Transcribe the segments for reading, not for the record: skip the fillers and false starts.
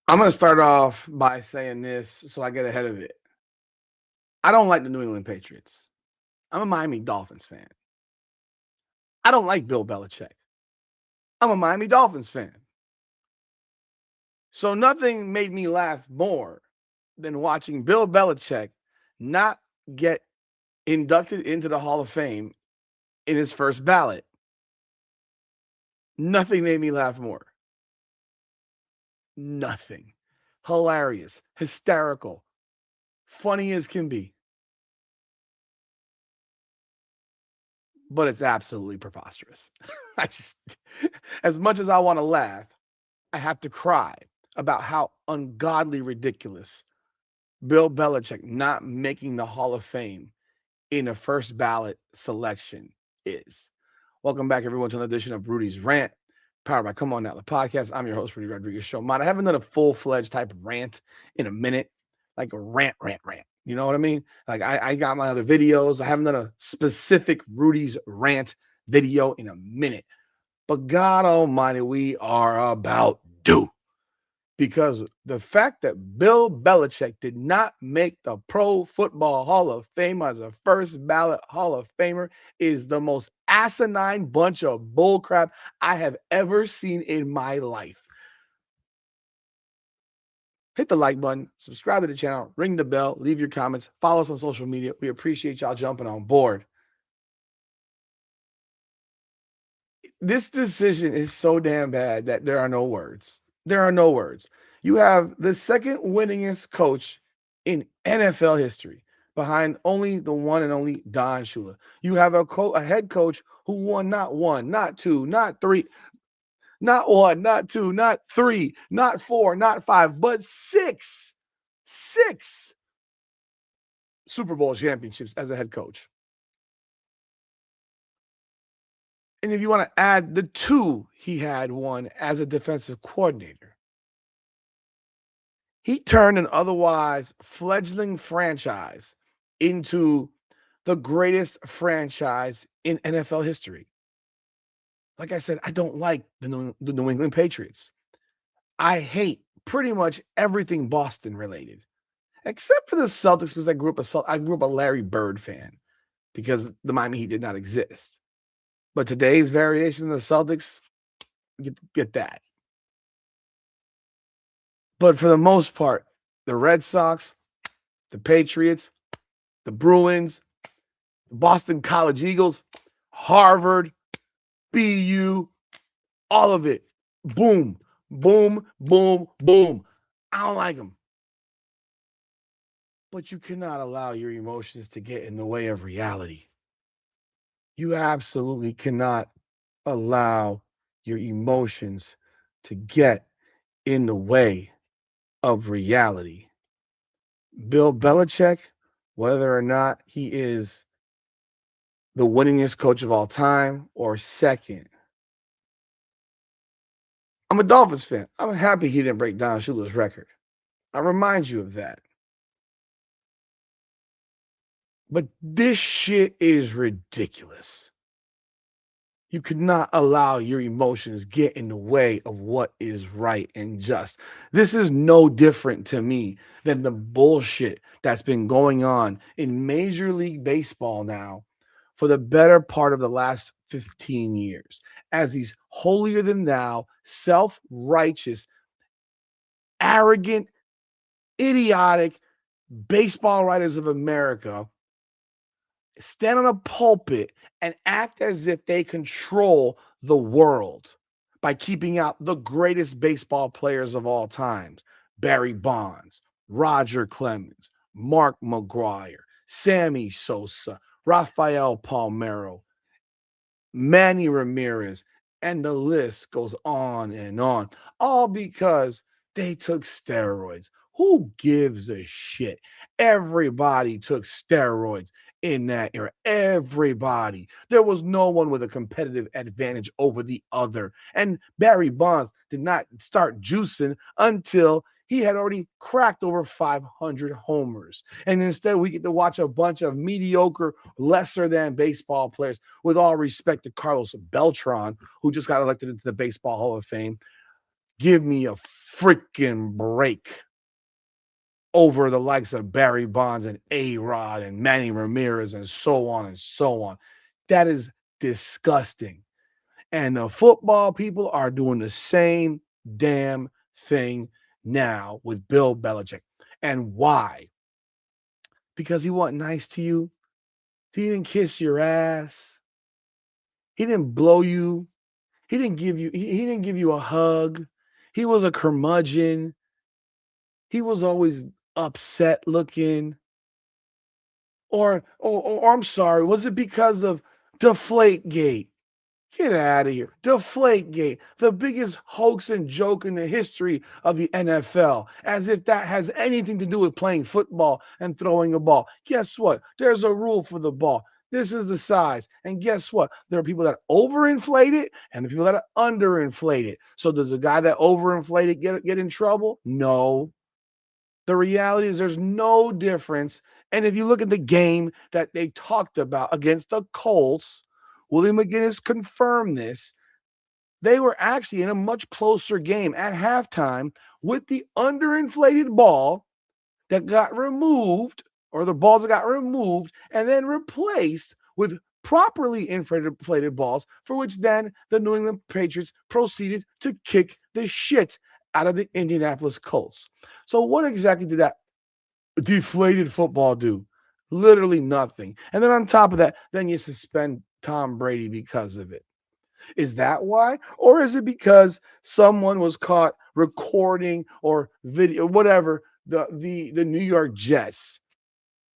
I'm going to start off by saying this so I get ahead of it. I don't like the New England Patriots. I'm a Miami Dolphins fan. I don't like Bill Belichick. I'm a Miami Dolphins fan. So nothing made me laugh more than watching Bill Belichick not get inducted into the Hall of Fame in his first ballot. Nothing made me laugh more. Nothing. Hilarious, hysterical, funny as can be, but it's absolutely preposterous. I just, as much as I want to laugh, I have to cry about how ungodly ridiculous Bill Belichick not making the Hall of Fame in a first ballot selection is. Welcome back, everyone, to another edition of Rudy's Rant, powered by Come On Now, the podcast. I'm your host, Rudy Rodriguez Show. Man, I haven't done a full-fledged type of rant in a minute, like a rant. You know what I mean? Like I got my other videos. I haven't done a specific Rudy's Rant video in a minute. But God Almighty, we are about due because the fact that Bill Belichick did not make the Pro Football Hall of Fame as a first ballot Hall of Famer is the most asinine bunch of bullcrap I have ever seen in my life. Hit the like button, subscribe to the channel, ring the bell, leave your comments, follow us on social media. We appreciate y'all jumping on board. This decision is so damn bad that there are no words. There are no words. You have the second winningest coach in NFL history, behind only the one and only Don Shula. You have a head coach who won not one, not two, not three, not one, not two, not three, not four, not five, but six Super Bowl championships as a head coach. And if you want to add the two he had one as a defensive coordinator, he turned an otherwise fledgling franchise into the greatest franchise in NFL history. Like I said, I don't like the New England Patriots. I hate pretty much everything Boston related, except for the Celtics because I grew up a Larry Bird fan because the Miami Heat did not exist. But today's variation of the Celtics, get that. But for the most part, the Red Sox, the Patriots, the Bruins, the Boston College Eagles, Harvard, BU, all of it. Boom, boom, boom, boom. I don't like them. But you cannot allow your emotions to get in the way of reality. You absolutely cannot allow your emotions to get in the way of reality. Bill Belichick, whether or not he is the winningest coach of all time or second, I'm a Dolphins fan. I'm happy he didn't break Don Shula's record. I remind you of that. But this shit is ridiculous. You could not allow your emotions get in the way of what is right and just. This is no different to me than the bullshit that's been going on in Major League Baseball now for the better part of the last 15 years as these holier than thou, self-righteous, arrogant, idiotic baseball writers of America stand on a pulpit and act as if they control the world by keeping out the greatest baseball players of all times: Barry Bonds, Roger Clemens, Mark McGwire, Sammy Sosa, Rafael Palmeiro, Manny Ramirez, and the list goes on, all because they took steroids. Who gives a shit? Everybody took steroids in that era. Everybody. There was no one with a competitive advantage over the other. And Barry Bonds did not start juicing until he had already cracked over 500 homers. And instead, we get to watch a bunch of mediocre, lesser than baseball players, with all respect to Carlos Beltran, who just got elected into the Baseball Hall of Fame. Give me a freaking break over the likes of Barry Bonds and A-Rod and Manny Ramirez and so on and so on. That is disgusting. And the football people are doing the same damn thing now with Bill Belichick. And why? Because he wasn't nice to you. He didn't kiss your ass. He didn't blow you. He didn't give you a hug. He was a curmudgeon. He was always upset looking. Or I'm sorry, was it because of Deflategate? Get out of here. Deflategate, the biggest hoax and joke in the history of the NFL, as if that has anything to do with playing football and throwing a ball. Guess what? There's a rule for the ball. This is the size. And guess what? There are people that overinflate it and the people that underinflate it. So does the guy that overinflated get in trouble? No. The reality is there's no difference. And if you look at the game that they talked about against the Colts, William McGinnis confirmed this. They were actually in a much closer game at halftime with the underinflated ball that got removed, or the balls that got removed and then replaced with properly inflated balls, for which then the New England Patriots proceeded to kick the shit out of the Indianapolis Colts. So what exactly did that deflated football do? Literally nothing. And then on top of that, then you suspend Tom Brady because of it. Is that why? Or is it because someone was caught recording or video, whatever, the New York Jets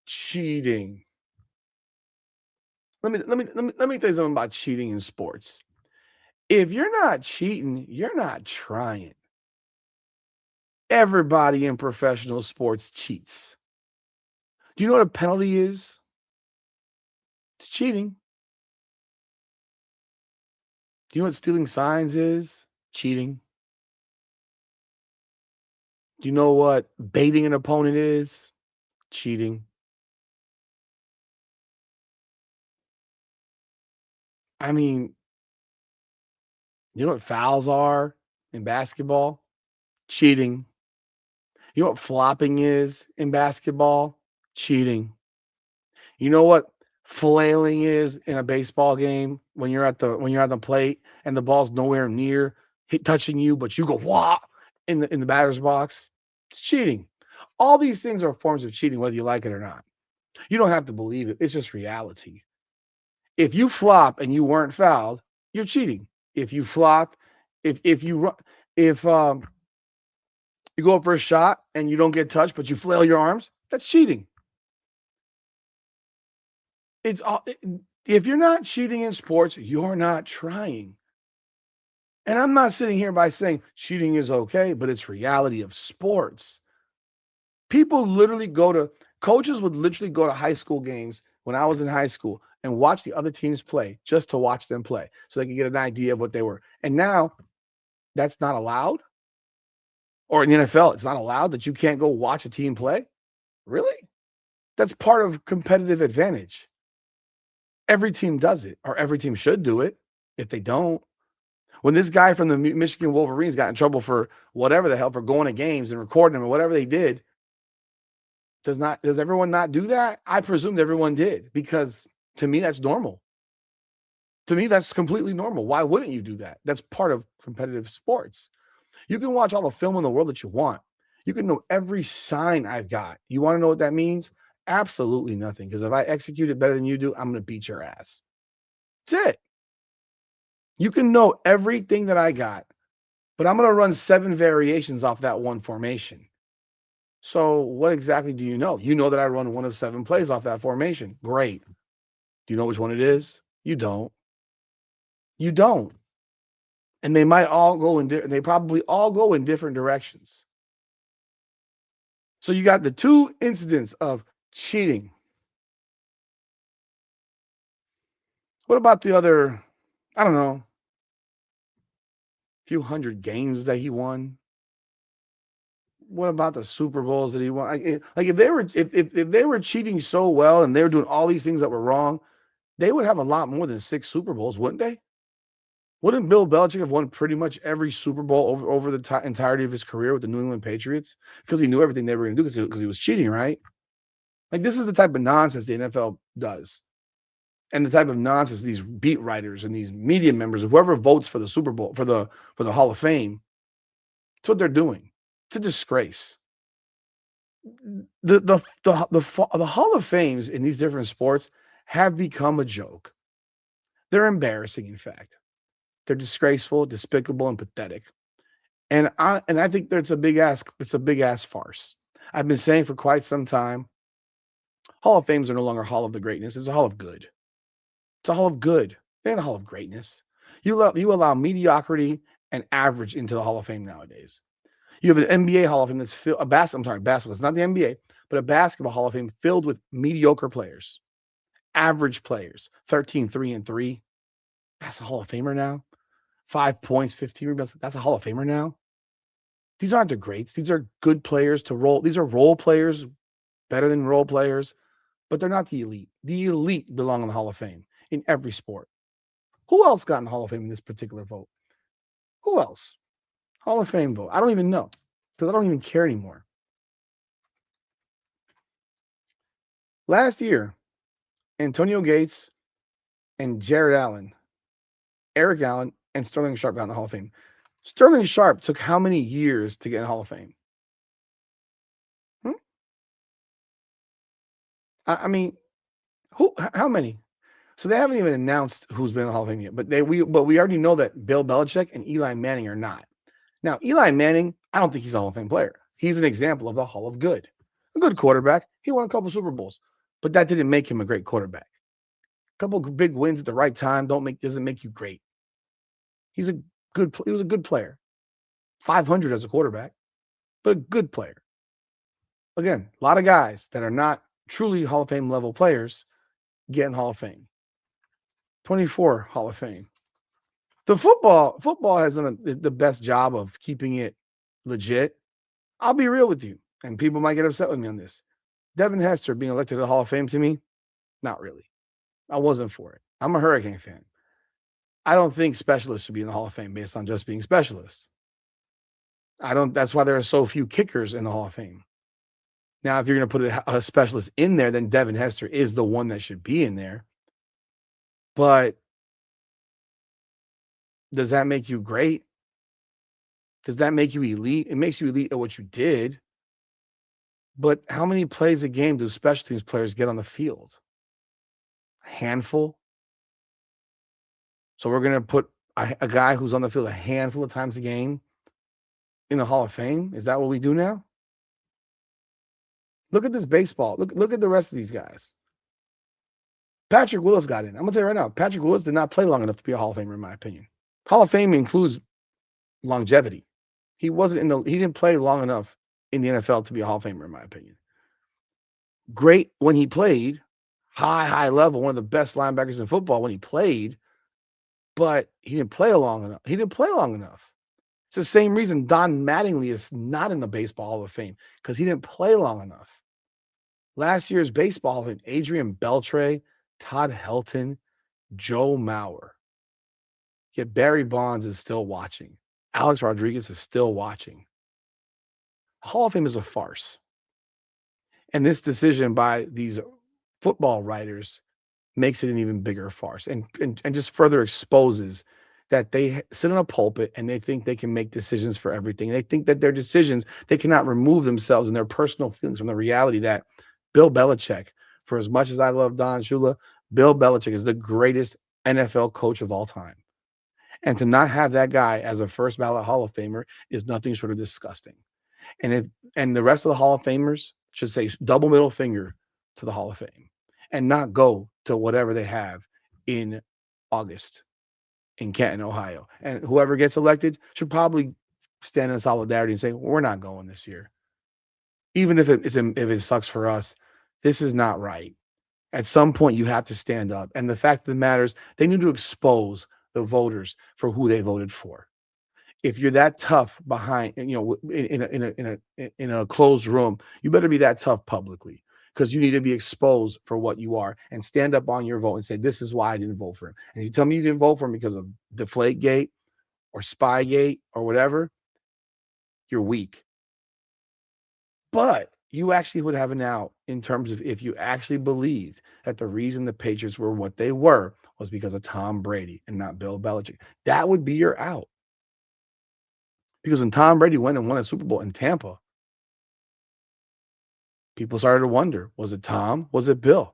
cheating? Let me tell you something about cheating in sports. If you're not cheating, you're not trying. Everybody in professional sports cheats. Do you know what a penalty is? It's cheating. Do you know what stealing signs is? Cheating. Do you know what baiting an opponent is? Cheating. I mean, you know what fouls are in basketball? Cheating. You know what flopping is in basketball? Cheating. You know what flailing is in a baseball game when you're at the plate and the ball's nowhere near touching you, but you go wah in the batter's box? It's cheating. All these things are forms of cheating, whether you like it or not. You don't have to believe it. It's just reality. If you flop and you weren't fouled, you're cheating. If you flop, if you run, if you go up for a shot and you don't get touched, but you flail your arms, that's cheating. It's all, if you're not cheating in sports, you're not trying. And I'm not sitting here by saying cheating is okay, but it's reality of sports. People literally coaches would literally go to high school games when I was in high school and watch the other teams play just to watch them play so they could get an idea of what they were. And now that's not allowed. Or in the NFL, it's not allowed that you can't go watch a team play. Really? That's part of competitive advantage. Every team does it, or every team should do it. If they don't, when this guy from the Michigan Wolverines got in trouble for whatever the hell for going to games and recording them or whatever they did, does everyone not do that? I presumed everyone did, because to me that's normal. To me that's completely normal. Why wouldn't you do that? That's part of competitive sports. You can watch all the film in the world that you want. You can know every sign I've got. You want to know what that means? Absolutely nothing. Because if I execute it better than you do, I'm going to beat your ass. That's it. You can know everything that I got, but I'm going to run 7 variations off that one formation. So what exactly do you know? You know that I run one of 7 plays off that formation. Great. Do you know which one it is? You don't. You don't. And they might all go they probably all go in different directions. So you got the 2 incidents of cheating. What about the other, I don't know, few hundred games that he won? What about the Super Bowls that he won? Like if they were cheating so well and they were doing all these things that were wrong, they would have a lot more than 6 Super Bowls, wouldn't they? Wouldn't Bill Belichick have won pretty much every Super Bowl over the entirety of his career with the New England Patriots because he knew everything they were going to do because he was cheating, right? Like this is the type of nonsense the NFL does, and the type of nonsense these beat writers and these media members, whoever votes for the Super Bowl for the Hall of Fame, it's what they're doing. It's a disgrace. The Hall of Fames in these different sports have become a joke. They're embarrassing, in fact. They're disgraceful, despicable, and pathetic. And I think there's a big ass. It's a big ass farce. I've been saying for quite some time, Hall of Fames are no longer Hall of the Greatness. It's a Hall of Good. It's a Hall of Good. It ain't a Hall of Greatness. You allow mediocrity and average into the Hall of Fame nowadays. You have an NBA Hall of Fame that's filled I'm sorry, basketball. It's not the NBA, but a basketball Hall of Fame filled with mediocre players, average players, 13, 3 and 3. That's a Hall of Famer now. 5 points, 15 rebounds. That's a Hall of Famer now. These aren't the greats. These are good players to roll. These are role players, better than role players, but they're not the elite. The elite belong in the Hall of Fame in every sport. Who else got in the Hall of Fame in this particular vote? Who else? Hall of Fame vote. I don't even know because I don't even care anymore. Last year, Antonio Gates and Jared Allen, Eric Allen, and Sterling Sharp got in the Hall of Fame. Sterling Sharp took how many years to get in the Hall of Fame? Hmm? I mean, who? How many? So they haven't even announced who's been in the Hall of Fame yet. But we already know that Bill Belichick and Eli Manning are not. Now, Eli Manning, I don't think he's a Hall of Fame player. He's an example of the Hall of Good. A good quarterback. He won a couple Super Bowls, but that didn't make him a great quarterback. A couple big wins at the right time doesn't make you great. He was a good player. 500 as a quarterback, but a good player. Again, a lot of guys that are not truly Hall of Fame level players get in Hall of Fame. 24 Hall of Fame. The football has done the best job of keeping it legit. I'll be real with you, and people might get upset with me on this. Devin Hester being elected to the Hall of Fame to me, not really. I wasn't for it. I'm a Hurricane fan. I don't think specialists should be in the Hall of Fame based on just being specialists. I don't. That's why there are so few kickers in the Hall of Fame. Now, if you're going to put a specialist in there, then Devin Hester is the one that should be in there. But does that make you great? Does that make you elite? It makes you elite at what you did. But how many plays a game do special teams players get on the field? A handful. So we're going to put a guy who's on the field a handful of times a game in the Hall of Fame? Is that what we do now? Look at this baseball. Look at the rest of these guys. Patrick Willis got in. I'm gonna tell you right now, Patrick Willis did not play long enough to be a Hall of Famer, in my opinion. Hall of Fame includes longevity. He didn't play long enough in the NFL to be a Hall of Famer, in my opinion. Great when he played, high level, one of the best linebackers in football when he played, but he didn't play long enough. He didn't play long enough. It's the same reason Don Mattingly is not in the Baseball Hall of Fame because he didn't play long enough. Last year's Baseball Hall of Fame, Adrian Beltre, Todd Helton, Joe Mauer. Yet Barry Bonds is still watching. Alex Rodriguez is still watching. Hall of Fame is a farce. And this decision by these football writers makes it an even bigger farce and just further exposes that they sit in a pulpit and they think they can make decisions for everything. And they think that their decisions, they cannot remove themselves and their personal feelings from the reality that Bill Belichick, for as much as I love Don Shula, Bill Belichick is the greatest NFL coach of all time. And to not have that guy as a first ballot Hall of Famer is nothing short of disgusting. And the rest of the Hall of Famers should say double middle finger to the Hall of Fame and not go to whatever they have in August in Canton, Ohio. And whoever gets elected should probably stand in solidarity and say, we're not going this year. Even if it sucks for us, this is not right. At some point, you have to stand up. And the fact of the matter is, they need to expose the voters for who they voted for. If you're that tough behind, in a closed room, you better be that tough publicly. because you need to be exposed for what you are and stand up on your vote and say, this is why I didn't vote for him. And you tell me you didn't vote for him because of Deflategate or Spygate or whatever, you're weak. But you actually would have an out in terms of if you actually believed that the reason the Patriots were what they were was because of Tom Brady and not Bill Belichick. That would be your out. Because when Tom Brady went and won a Super Bowl in Tampa, people started to wonder, was it Tom? Was it Bill?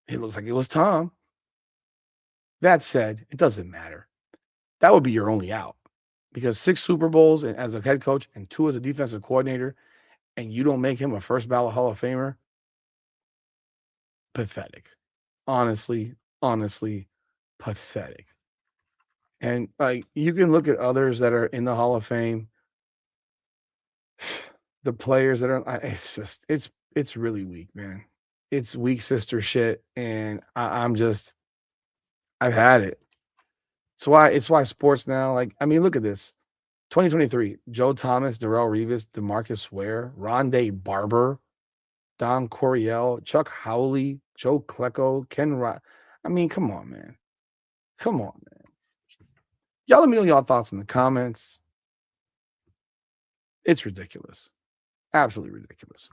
It looks like it was Tom. That said, it doesn't matter. That would be your only out. Because 6 Super Bowls as a head coach and 2 as a defensive coordinator, and you don't make him a first ballot Hall of Famer, pathetic. Honestly, pathetic. And like you can look at others that are in the Hall of Fame, the players that are. It's really weak, man. It's weak sister shit, and I've had it. It's why sports now. Like I mean, look at this. 2023, Joe Thomas, Darrell Revis, DeMarcus Ware, Rondé Barber, Don Coryell, Chuck Howley, Joe Klecko, Ken Rod. I mean, come on, man. Come on, man. Y'all let me know y'all thoughts in the comments. It's ridiculous. Absolutely ridiculous.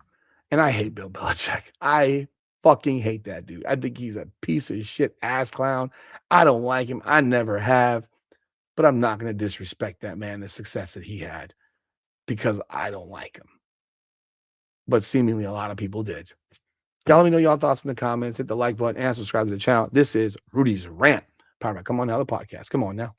And I hate Bill Belichick. I fucking hate that dude. I think he's a piece of shit ass clown. I don't like him. I never have. But I'm not going to disrespect that man, the success that he had, because I don't like him. But seemingly a lot of people did. Y'all let me know y'all thoughts in the comments. Hit the like button and subscribe to the channel. This is Rudy's Rant. Powered by Come On Now, the podcast. Come on now.